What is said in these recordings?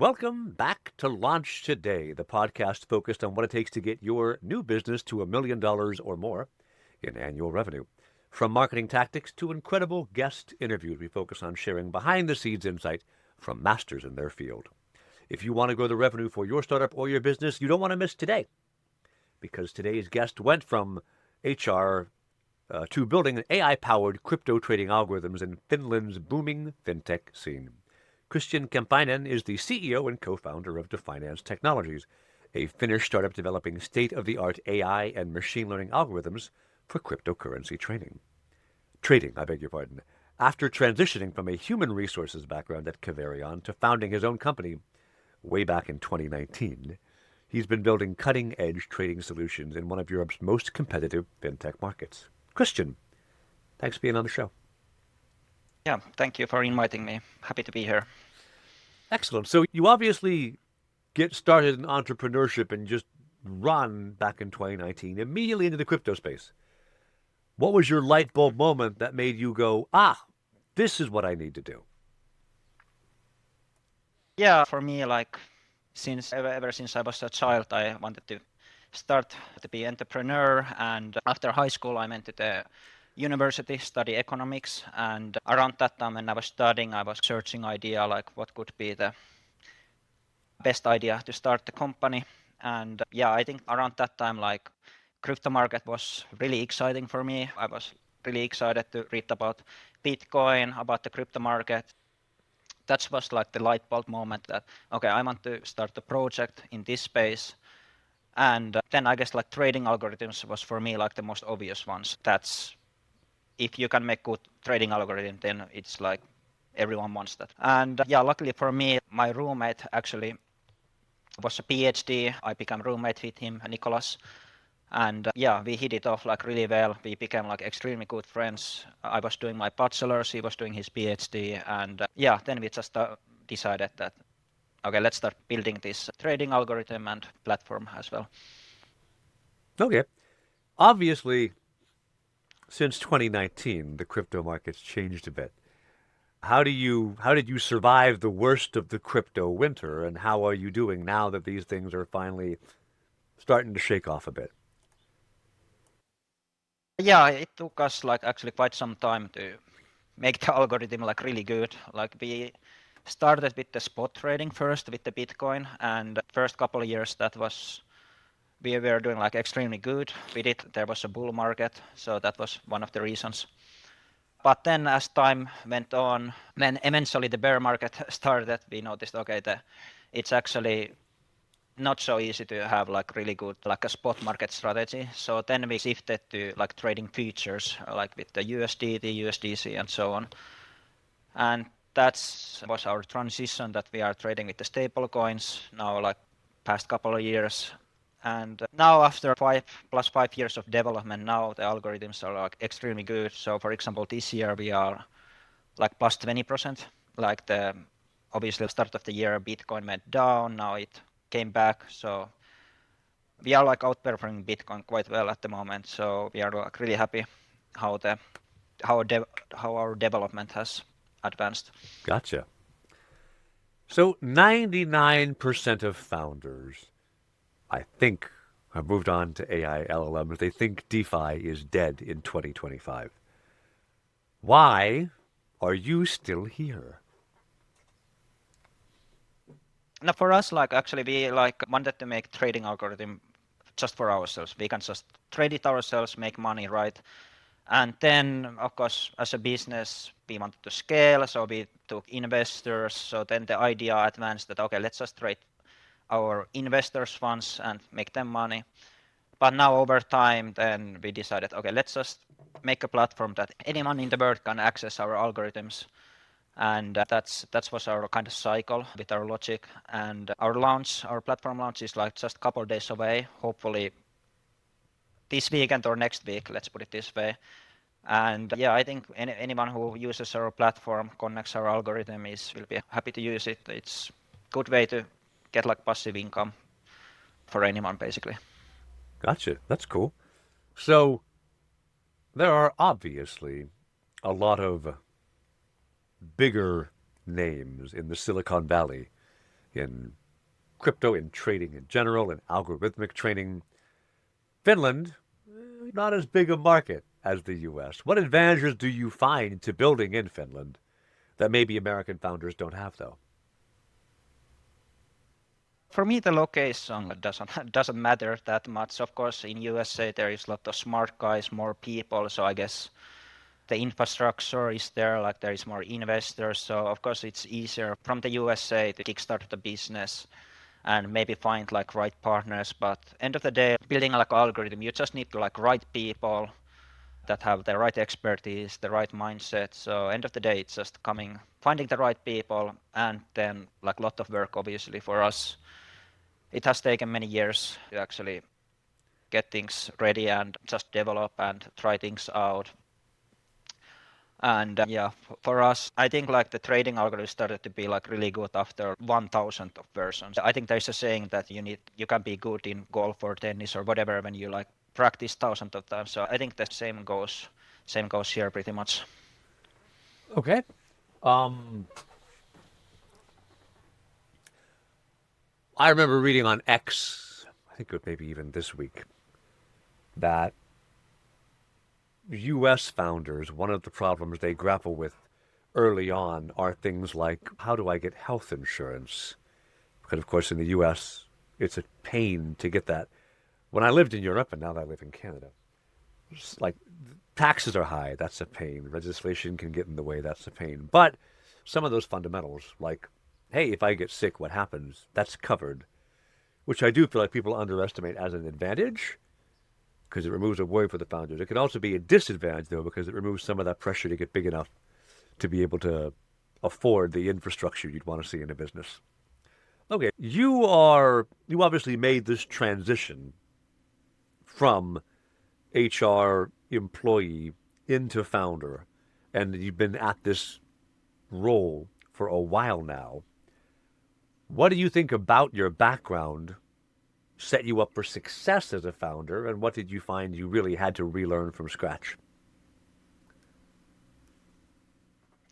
Welcome back to Launch Today, the podcast focused on what it takes to get your new business to $1 million or more in annual revenue. From marketing tactics to incredible guest interviews, we focus on sharing behind-the-scenes insight from masters in their field. If you want to grow the revenue for your startup or your business, you don't want to miss today, because today's guest went from HR to building an AI-powered crypto trading algorithms in Finland's booming fintech scene. Kristian Kemppainen is the CEO and co-founder of DeFinance Technologies, a Finnish startup developing state-of-the-art AI and machine learning algorithms for cryptocurrency trading. After transitioning from a human resources background at Caverion to founding his own company way back in 2019, he's been building cutting-edge trading solutions in one of Europe's most competitive fintech markets. Kristian, thanks for being on the show. Yeah, thank you for inviting me. Happy to be here. Excellent. So you obviously get started in entrepreneurship and just run back in 2019, immediately into the crypto space. What was your light bulb moment that made you go, this is what I need to do? Yeah, for me, like ever since I was a child, I wanted to start to be entrepreneur. And after high school, I went to the university, study economics. And around that time when I was studying, I was searching idea like what could be the best idea to start the company. And yeah, I think around that time, like crypto market was really exciting for me. I was really excited to read about Bitcoin, about the crypto market. That was like the light bulb moment that, okay, I want to start a project in this space. And then I guess like trading algorithms was for me like the most obvious ones. That's if you can make good trading algorithm, then it's like everyone wants that. And yeah, luckily for me, my roommate actually was a PhD. I became roommate with him, Nicholas. And yeah, we hit it off like really well. We became like extremely good friends. I was doing my bachelor's, he was doing his PhD. And yeah, then we just decided that, okay, let's start building this trading algorithm and platform as well. Okay. Obviously, since 2019, the crypto market's changed a bit. How did you survive the worst of the crypto winter, and how are you doing now that these things are finally starting to shake off a bit? Yeah, it took us like actually quite some time to make the algorithm like really good. Like we started with the spot trading first with the Bitcoin, and first couple of years that was we were doing like extremely good with it. There was a bull market, so that was one of the reasons. But then as time went on, when eventually the bear market started, we noticed, okay, it's actually not so easy to have like really good like a spot market strategy. So then we shifted to like trading futures, like with the USD, the USDC, and so on. And that was our transition that we are trading with the stable coins now, like past couple of years. And now after 5+ 5 years of development, now the algorithms are like extremely good. So for example, this year we are like plus 20%. Like the obviously start of the year, Bitcoin went down. Now it came back. So we are like outperforming Bitcoin quite well at the moment. So we are like really happy how our development has advanced. Gotcha. So 99% of founders, I think, have moved on to AI LLMs. They think DeFi is dead in 2025. Why are you still here? Now for us, like actually we like wanted to make trading algorithm just for ourselves. We can just trade it ourselves, make money, right? And then, of course, as a business, we wanted to scale, so we took investors. So then the idea advanced that, okay, let's just trade our investors' funds and make them money. But now over time, then we decided, okay, let's just make a platform that anyone in the world can access our algorithms. And that was our kind of cycle with our logic. And our platform launch is like just a couple of days away, hopefully this weekend or next week, let's put it this way. And yeah, I think anyone who uses our platform, connects our algorithm will be happy to use it. It's a good way to get like passive income for anyone basically. Gotcha. That's cool. So there are obviously a lot of bigger names in the Silicon Valley in crypto, in trading in general, in algorithmic trading. Finland, not as big a market as the US. What advantages do you find to building in Finland that maybe American founders don't have, though? For me, the location doesn't matter that much. Of course, in USA there is a lot of smart guys, more people, so I guess the infrastructure is there, like there is more investors. So of course it's easier from the USA to kickstart the business and maybe find like right partners. But end of the day, building like algorithm, you just need to like right people that have the right expertise, the right mindset. So end of the day, it's just finding the right people, and then like a lot of work, obviously, for us. It has taken many years to actually get things ready and just develop and try things out. And yeah, for us, I think like the trading algorithm started to be like really good after 1,000 of versions. I think there's a saying that you can be good in golf or tennis or whatever when you like practice thousands of times. So I think the same goes here pretty much. Okay. I remember reading on X, I think it was maybe even this week, that U.S. founders, one of the problems they grapple with early on are things like, how do I get health insurance? Because, of course, in the U.S., it's a pain to get that. When I lived in Europe, and now that I live in Canada, it's like taxes are high, that's a pain. Legislation can get in the way, that's a pain. But some of those fundamentals, like, hey, if I get sick, what happens? That's covered, which I do feel like people underestimate as an advantage because it removes a worry for the founders. It can also be a disadvantage, though, because it removes some of that pressure to get big enough to be able to afford the infrastructure you'd want to see in a business. Okay, you obviously made this transition from HR employee into founder, and you've been at this role for a while now. What do you think about your background set you up for success as a founder, and what did you find you really had to relearn from scratch?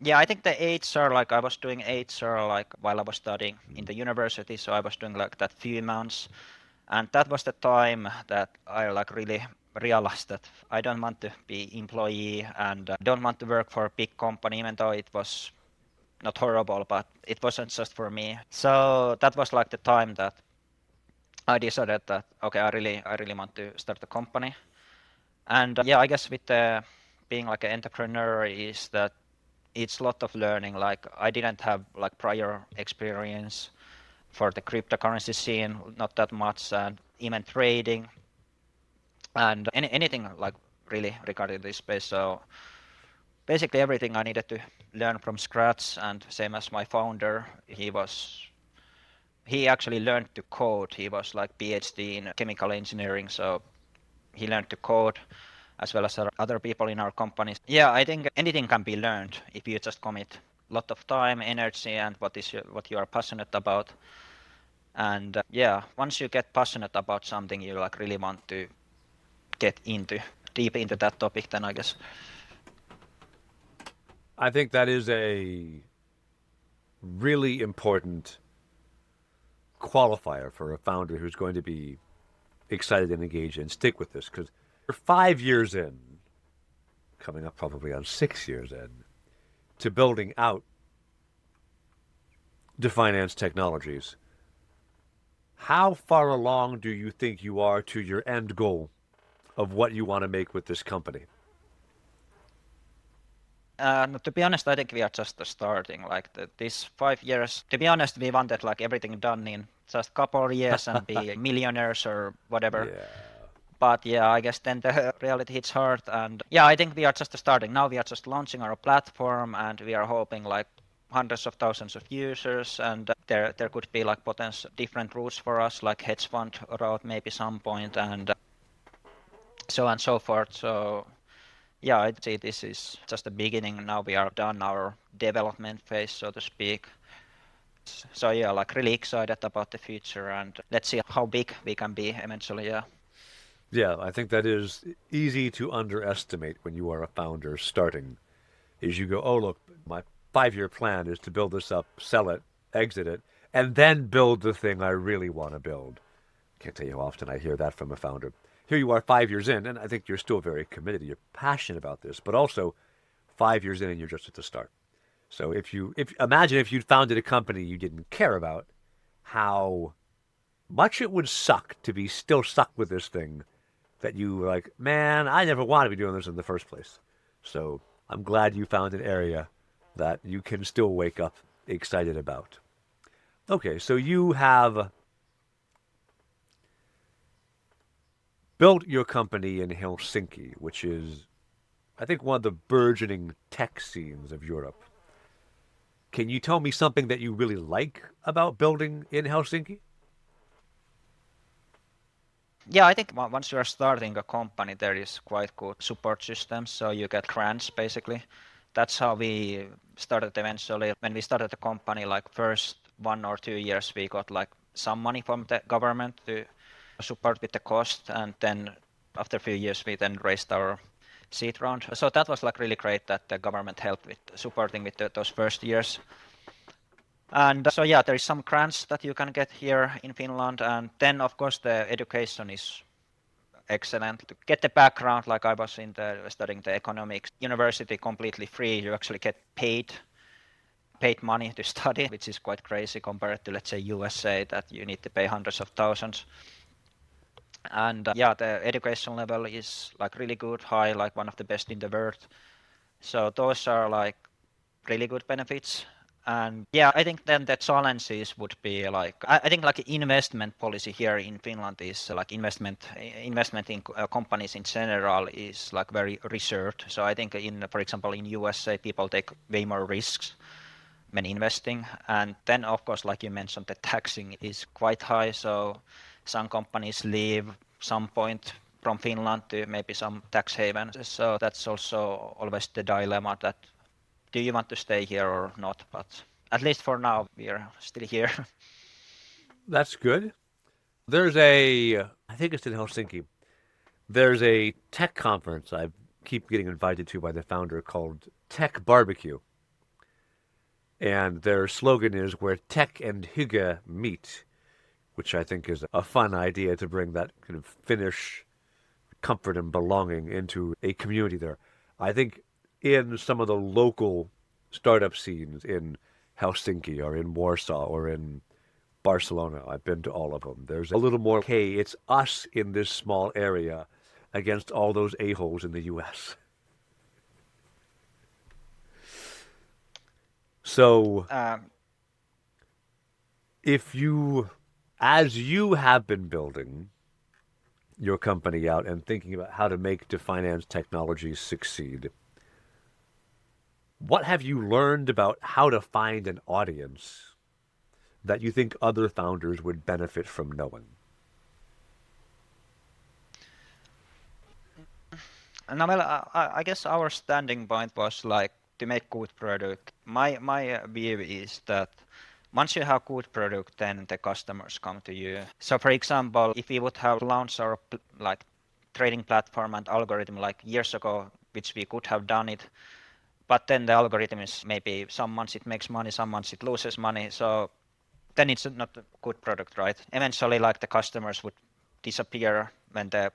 Yeah, I think the HR, like I was doing HR like while I was studying in the university, so I was doing like that few months, and that was the time that I like really realized that I don't want to be employee and don't want to work for a big company, even though it was not horrible, but it wasn't just for me. So that was like the time that I decided that okay, I really want to start a company. And yeah, I guess with the being like an entrepreneur is that it's a lot of learning. Like I didn't have like prior experience for the cryptocurrency scene, not that much, and even trading and anything like really regarding this space. So basically everything I needed to learn from scratch. And same as my founder, he actually learned to code. He was like PhD in chemical engineering, so he learned to code as well as other people in our companies. Yeah, I think anything can be learned if you just commit a lot of time, energy, and what you are passionate about. And yeah, once you get passionate about something, you like really want to get deep into that topic, then I guess. I think that is a really important qualifier for a founder who's going to be excited and engaged and stick with this because you're 5 years in, coming up probably on 6 years in, to building out DeFinance Technologies. How far along do you think you are to your end goal of what you want to make with this company? No, to be honest, I think we are just starting. Like these 5 years, to be honest, we wanted like everything done in just a couple of years and be millionaires or whatever. Yeah. But yeah, I guess then the reality hits hard. And yeah, I think we are just starting. Now we are just launching our platform and we are hoping like hundreds of thousands of users. And there could be like potential different routes for us, like hedge fund route maybe some point and so on and so forth. So yeah, I'd say this is just the beginning. Now we are done our development phase, so to speak. So yeah, like really excited about the future and let's see how big we can be eventually. Yeah. Yeah, I think that is easy to underestimate when you are a founder starting. Is you go, oh, look, my 5 year plan is to build this up, sell it, exit it, and then build the thing I really want to build. Can't tell you how often I hear that from a founder. Here you are 5 years in, and I think you're still very committed. You're passionate about this, but also 5 years in and you're just at the start. So if imagine if you'd founded a company you didn't care about, how much it would suck to be still stuck with this thing that you were like, man, I never wanted to be doing this in the first place. So I'm glad you found an area that you can still wake up excited about. Okay, so you have built your company in Helsinki, which is, I think, one of the burgeoning tech scenes of Europe. Can you tell me something that you really like about building in Helsinki? Yeah, I think once you are starting a company, there is quite good support systems, so you get grants basically. That's how we started eventually. When we started the company, like first 1 or 2 years, we got like some money from the government to support with the cost, and then after a few years, we then raised our seed round. So that was like really great that the government helped with supporting with those first years. And so yeah, there is some grants that you can get here in Finland, and then of course the education is excellent. To get the background, like I was studying the economics, university completely free. You actually get paid money to study, which is quite crazy compared to, let's say, USA, that you need to pay hundreds of thousands. And yeah, the education level is like really good, high, like one of the best in the world. So those are like really good benefits. And yeah, I think then the challenges would be like, I think like investment policy here in Finland is like investment in companies in general is like very reserved. So I think for example, in USA, people take way more risks when investing. And then of course, like you mentioned, the taxing is quite high. So some companies leave some point from Finland to maybe some tax havens. So that's also always the dilemma, that do you want to stay here or not? But at least for now, we are still here. That's good. I think it's in Helsinki. There's a tech conference I keep getting invited to by the founder called Tech Barbecue. And their slogan is where tech and hygge meet, which I think is a fun idea to bring that kind of Finnish comfort and belonging into a community there. I think in some of the local startup scenes in Helsinki or in Warsaw or in Barcelona, I've been to all of them. There's a little more, hey, it's us in this small area against all those a-holes in the US. So Um, if you, as you have been building your company out and thinking about how to make DeFinance Technologies succeed, what have you learned about how to find an audience that you think other founders would benefit from knowing? no, well, I guess our standing point was like to make good product. My view is that once you have good product, then the customers come to you. So, for example, if we would have launched our like trading platform and algorithm like years ago, which we could have done it, but then the algorithm is maybe some months it makes money, some months it loses money. So then it's not a good product, right? Eventually, like the customers would disappear when the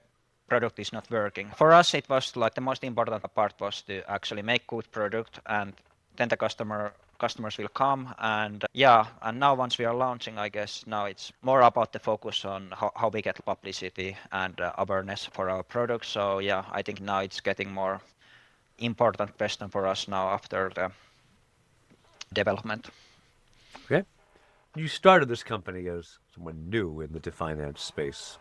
product is not working. For us, it was like the most important part was to actually make good product, and then the customers will come. And yeah, and now once we are launching, I guess now it's more about the focus on how we get publicity and awareness for our product. So yeah, I think now it's getting more important question for us now after the development. Okay. You started this company as someone new in the DeFinance space.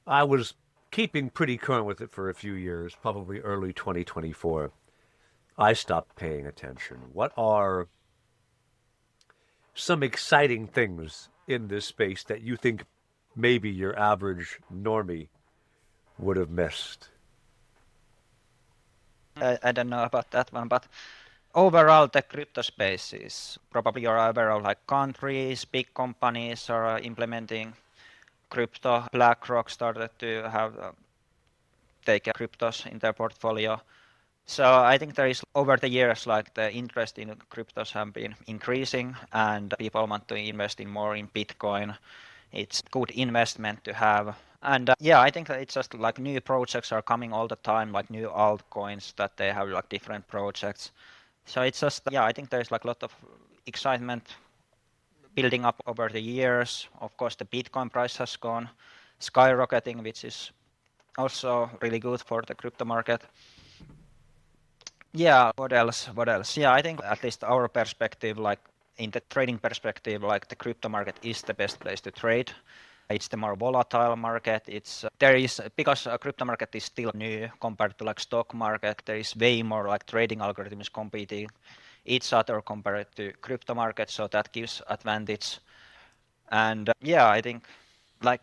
I was keeping pretty current with it for a few years, probably early 2024. I stopped paying attention. What are some exciting things in this space that you think maybe your average normie would have missed? I don't know about that one, but overall the crypto space is probably you're aware of like countries, big companies are implementing crypto. BlackRock started to have take cryptos in their portfolio. So I think there is over the years like the interest in cryptos have been increasing and people want to invest in more in Bitcoin. It's good investment to have. And yeah, I think that it's just like new projects are coming all the time, like new altcoins that they have like different projects. So it's just, yeah, I think there's like a lot of excitement building up over the years. Of course, the Bitcoin price has gone skyrocketing, which is also really good for the crypto market. Yeah, what else? What else? Yeah, I think at least our perspective, like in the trading perspective, like the crypto market is the best place to trade. It's the more volatile market. It's there is because crypto market is still new compared to like stock market. There is way more like trading algorithms competing each other compared to crypto market, so that gives advantage. And yeah, I think like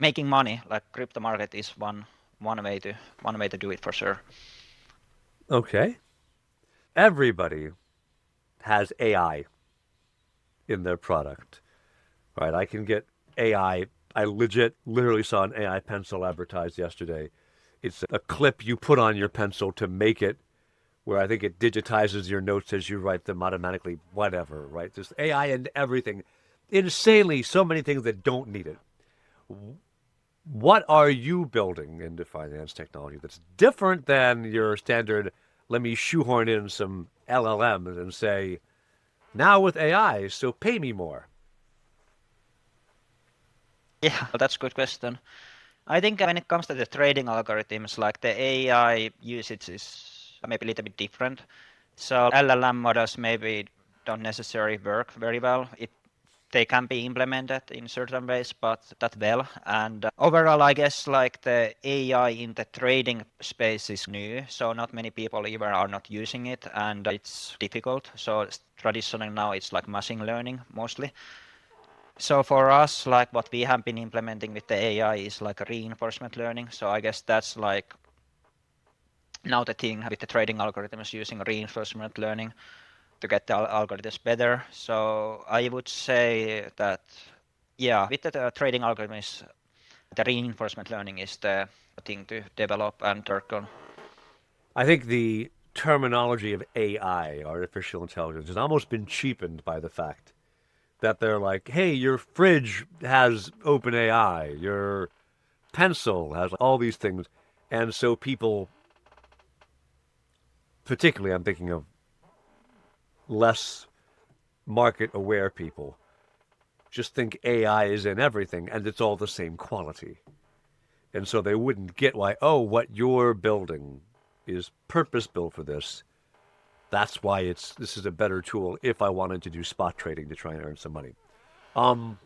making money, like crypto market is one way to do it for sure. Okay. Everybody has AI in their product, right? I can get AI. I literally saw an AI pencil advertised yesterday. It's a clip you put on your pencil to make it where I think it digitizes your notes as you write them automatically, whatever, right? Just AI and everything. Insanely, so many things that don't need it. What are you building into finance technology that's different than your standard, let me shoehorn in some LLMs and say, now with AI, so pay me more? Yeah, that's a good question. I think when it comes to the trading algorithms, like the AI usage is maybe a little bit different. So LLM models maybe don't necessarily work very well. They can be implemented in certain ways, but that well. And overall, I guess like the AI in the trading space is new, so not many people even are not using it, and it's difficult. So traditionally now it's like machine learning mostly. So for us, like what we have been implementing with the AI is like a reinforcement learning. So I guess that's like now the thing with the trading algorithms using reinforcement learning to get the algorithms better. So I would say that, yeah, with the trading algorithms, the reinforcement learning is the thing to develop and work on. I think the terminology of AI, artificial intelligence, has almost been cheapened by the fact that they're like, hey, your fridge has open AI, your pencil has all these things. And so people, particularly I'm thinking of less market aware people, just think AI is in everything and it's all the same quality. And so they wouldn't get why, oh, what you're building is purpose built for this. That's why this is a better tool if I wanted to do spot trading to try and earn some money. Um,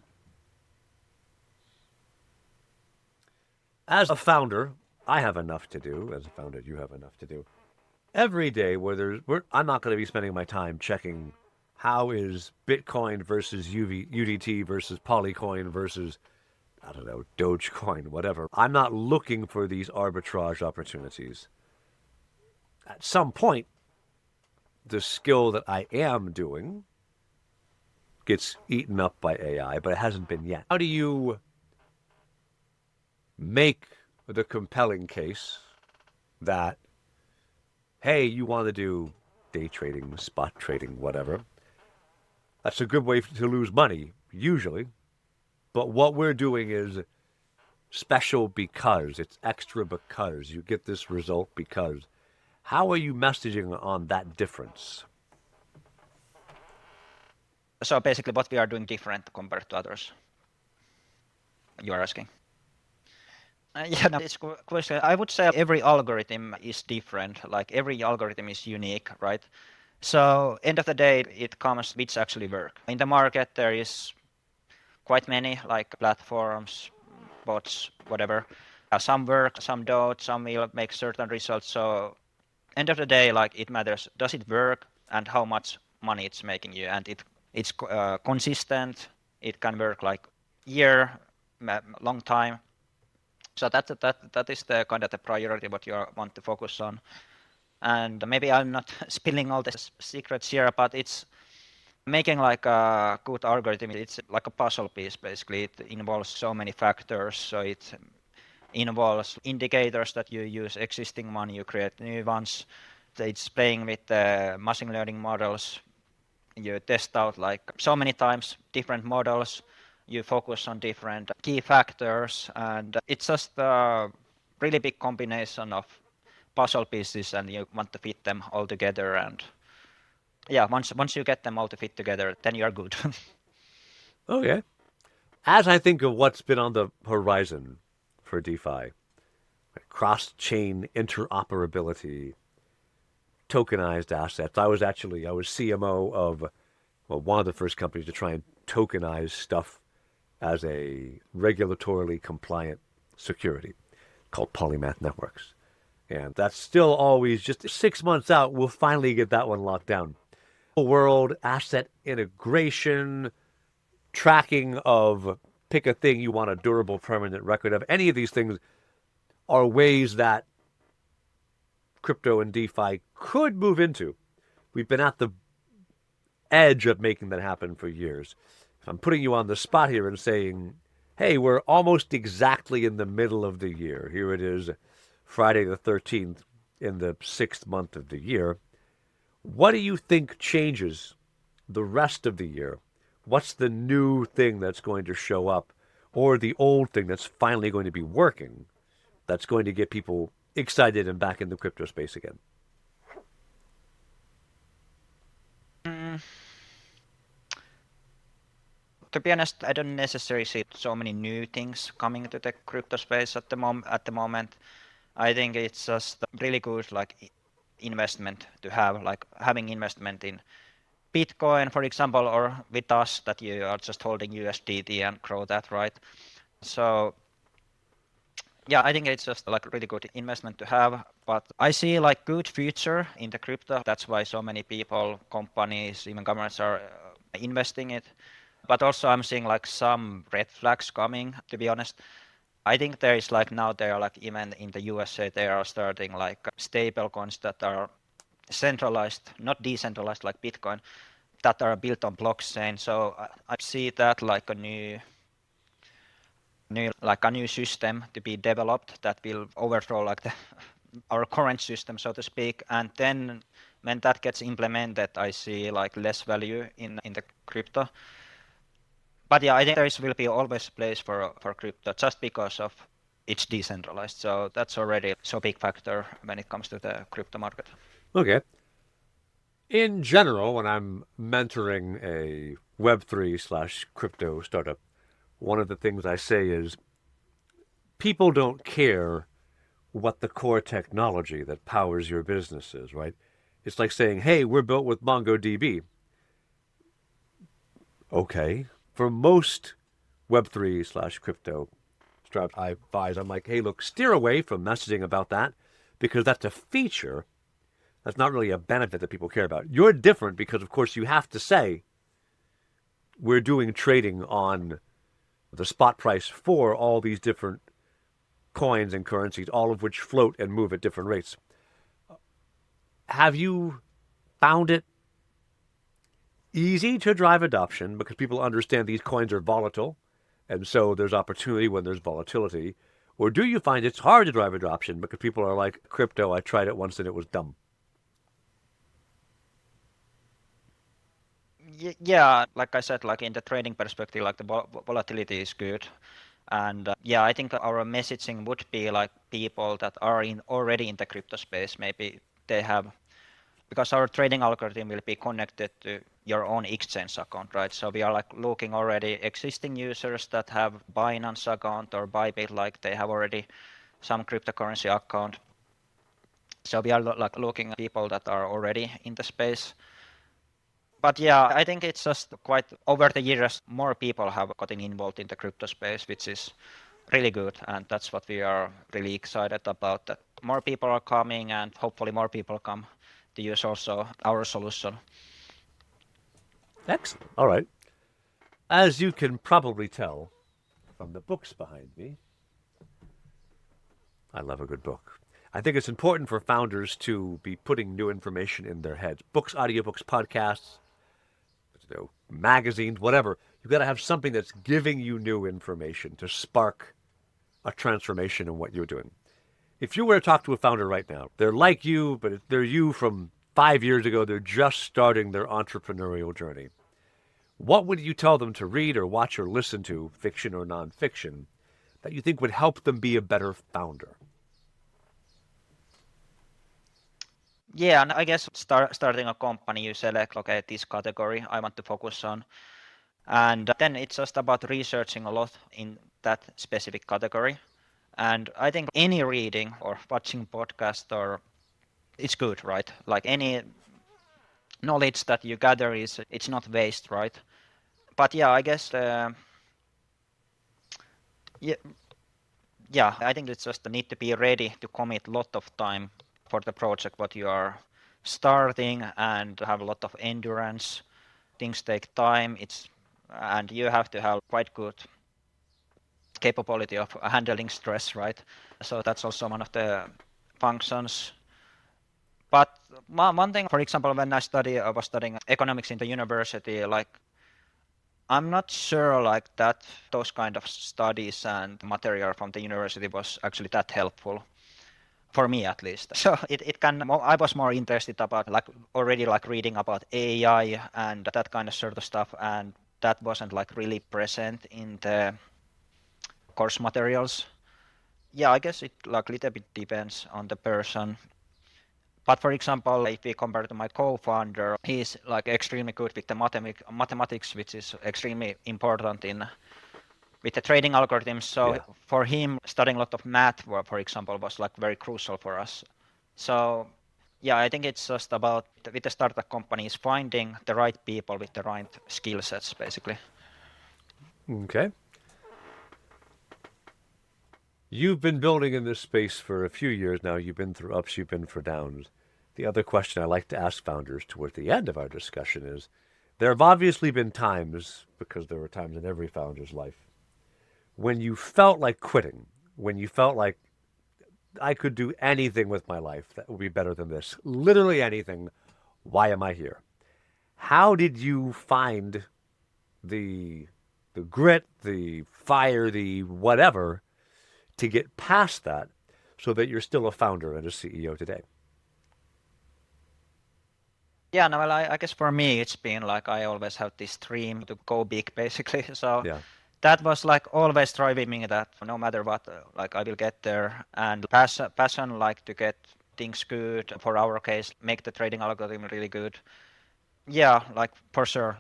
as a founder, I have enough to do. As a founder, you have enough to do. Every day I'm not going to be spending my time checking how is Bitcoin versus UDT versus Polycoin versus, I don't know, Dogecoin, whatever. I'm not looking for these arbitrage opportunities. At some point, the skill that I am doing gets eaten up by AI, but it hasn't been yet. How do you make the compelling case that, hey, you want to do day trading, spot trading, whatever? That's a good way to lose money, usually. But what we're doing is special because it's extra because you get this result because. How are you messaging on that difference? So basically what we are doing different compared to others, you are asking. Yeah, no, it's a question. I would say every algorithm is different. Like every algorithm is unique, right? So end of the day, it comes which actually work. In the market, there is quite many like platforms, bots, whatever. Some work, some don't. Some will make certain results. So end of the day, like it matters. Does it work and how much money it's making you? And it's consistent. It can work like year, long time. So that is the kind of the priority what you want to focus on. And maybe I'm not spilling all the secrets here, but it's making like a good algorithm. It's like a puzzle piece basically. It involves so many factors. So it involves indicators that you use existing money, you create new ones. It's playing with the machine learning models. You test out like so many times different models. You focus on different key factors, and it's just a really big combination of puzzle pieces, and you want to fit them all together. And yeah, once you get them all to fit together, then you're good. Okay. As I think of what's been on the horizon for DeFi, cross-chain interoperability, tokenized assets. I was CMO of one of the first companies to try and tokenize stuff as a regulatorily compliant security called Polymath Networks. And that's still always just 6 months out. We'll finally get that one locked down. World asset integration, tracking of pick a thing you want a durable permanent record of. Any of these things are ways that crypto and DeFi could move into. We've been at the edge of making that happen for years. If I'm putting you on the spot here and saying, hey, we're almost exactly in the middle of the year. Here it is, Friday the 13th in the 6th month of the year. What do you think changes the rest of the year? What's the new thing that's going to show up, or the old thing that's finally going to be working, that's going to get people excited and back in the crypto space again? To be honest, I don't necessarily see so many new things coming to the crypto space at the moment. I think it's just really good like investment to have, like having investment in Bitcoin, for example, or with us that you are just holding USDT and grow that, right? So yeah, I think it's just like a really good investment to have, but I see like good future in the crypto. That's why so many people, companies, even governments are investing it. But also I'm seeing like some red flags coming, to be honest. I think there is like now they are like even in the USA they are starting like stable coins that are centralized, not decentralized like Bitcoin, that are built on blockchain. So I see that like a new system to be developed that will overthrow like our current system, so to speak. And then when that gets implemented, I see like less value in the crypto. But yeah, I think there will be always a place for crypto just because of it's decentralized. So that's already so big factor when it comes to the crypto market. Okay. In general, when I'm mentoring a Web3/crypto startup, one of the things I say is people don't care what the core technology that powers your business is, right? It's like saying, hey, we're built with MongoDB. Okay. For most Web3/crypto startups I advise, I'm like, hey, look, steer away from messaging about that because that's a feature. That's not really a benefit that people care about. You're different because, of course, you have to say we're doing trading on the spot price for all these different coins and currencies, all of which float and move at different rates. Have you found it easy to drive adoption because people understand these coins are volatile, and so there's opportunity when there's volatility? Or do you find it's hard to drive adoption because people are like, crypto, I tried it once and it was dumb? Yeah, like I said, like in the trading perspective, like the volatility is good. And yeah, I think our messaging would be like people that are already in the crypto space. Maybe they have, because our trading algorithm will be connected to your own exchange account, right? So we are like looking already existing users that have Binance account or Bybit, like they have already some cryptocurrency account. So we are like looking at people that are already in the space. But yeah, I think it's just quite over the years, more people have gotten involved in the crypto space, which is really good. And that's what we are really excited about, that more people are coming and hopefully more people come to use also our solution. Excellent. All right. As you can probably tell from the books behind me, I love a good book. I think it's important for founders to be putting new information in their heads. Books, audiobooks, podcasts, magazines, whatever. You've got to have something that's giving you new information to spark a transformation in what you're doing. If you were to talk to a founder right now, they're like you, but they're you from 5 years ago. They're just starting their entrepreneurial journey. What would you tell them to read or watch or listen to, fiction or nonfiction, that you think would help them be a better founder? Yeah, and I guess starting a company, you select, okay, this category I want to focus on. And then it's just about researching a lot in that specific category. And I think any reading or watching podcast or it's good, right? Like any knowledge that you gather it's not waste, right? But yeah, I guess yeah, I think it's just need to be ready to commit a lot of time for the project what you are starting and have a lot of endurance. Things take time. And you have to have quite good capability of handling stress, right? So that's also one of the functions. But one thing, for example, when I was studying economics in the university, like I'm not sure like that those kind of studies and material from the university was actually that helpful for me at least. So I was more interested about like already like reading about AI and that kind of sort of stuff, and that wasn't like really present in the course materials. Yeah, I guess it like little bit depends on the person. But for example, if we compare to my co-founder, he's like extremely good with the mathematics, which is extremely important with the trading algorithms. So Yeah. for him, studying a lot of math, for example, was like very crucial for us. So yeah, I think it's just about with the startup companies finding the right people with the right skill sets, basically. Okay. You've been building in this space for a few years now. You've been through ups, you've been through downs. The other question I like to ask founders toward the end of our discussion is, there have obviously been times, because there are times in every founder's life, when you felt like quitting, when you felt like I could do anything with my life that would be better than this, literally anything. Why am I here? How did you find the grit, the fire, the whatever to get past that so that you're still a founder and a CEO today? Yeah, no, well, I guess for me it's been like I always have this dream to go big, basically. So Yeah. that was like always driving me that no matter what, like I will get there. And passion like to get things good. For our case, make the trading algorithm really good. Yeah, like for sure,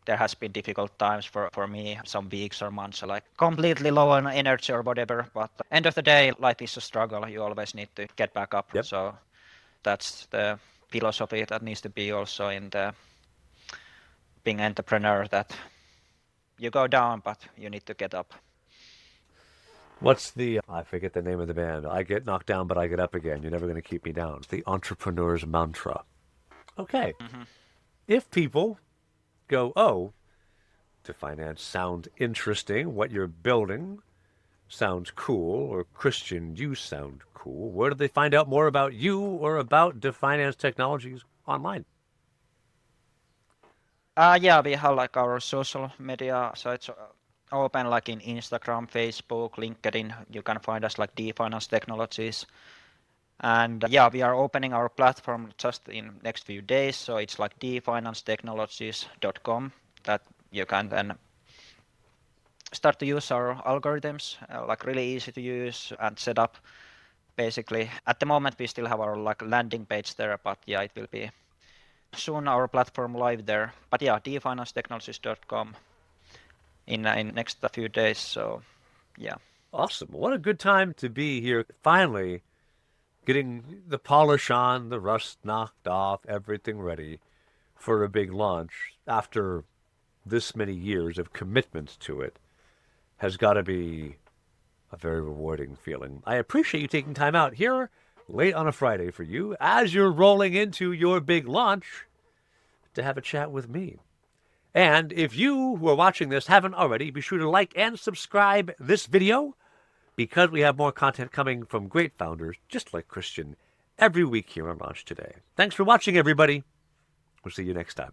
there has been difficult times for me, some weeks or months, like completely low on energy or whatever. But end of the day, life is a struggle. You always need to get back up. Yep. So that's the philosophy that needs to be also in the being entrepreneur, that you go down, but you need to get up. What's I forget the name of the band. I get knocked down, but I get up again. You're never going to keep me down. It's the entrepreneur's mantra. Okay. Mm-hmm. If people go, oh, DeFinance sound interesting, what you're building sounds cool, or Kristian, you sound cool, where do they find out more about you or about DeFinance Technologies online? Yeah, we have like our social media, so it's open like in Instagram, Facebook, LinkedIn. You can find us like DeFinance Technologies. And yeah, we are opening our platform just in next few days. So it's like definancetechnologies.com that you can then start to use our algorithms, like really easy to use and set up. Basically, at the moment we still have our like landing page there, but yeah, it will be soon our platform live there. But yeah, definancetechnologies.com in next few days. So yeah. Awesome. What a good time to be here. Finally, getting the polish on, the rust knocked off, everything ready for a big launch after this many years of commitment to it has got to be a very rewarding feeling. I appreciate you taking time out here late on a Friday for you as you're rolling into your big launch to have a chat with me. And if you who are watching this haven't already, be sure to like and subscribe this video, because we have more content coming from great founders just like Kristian every week here on Launch Today. Thanks for watching, everybody. We'll see you next time.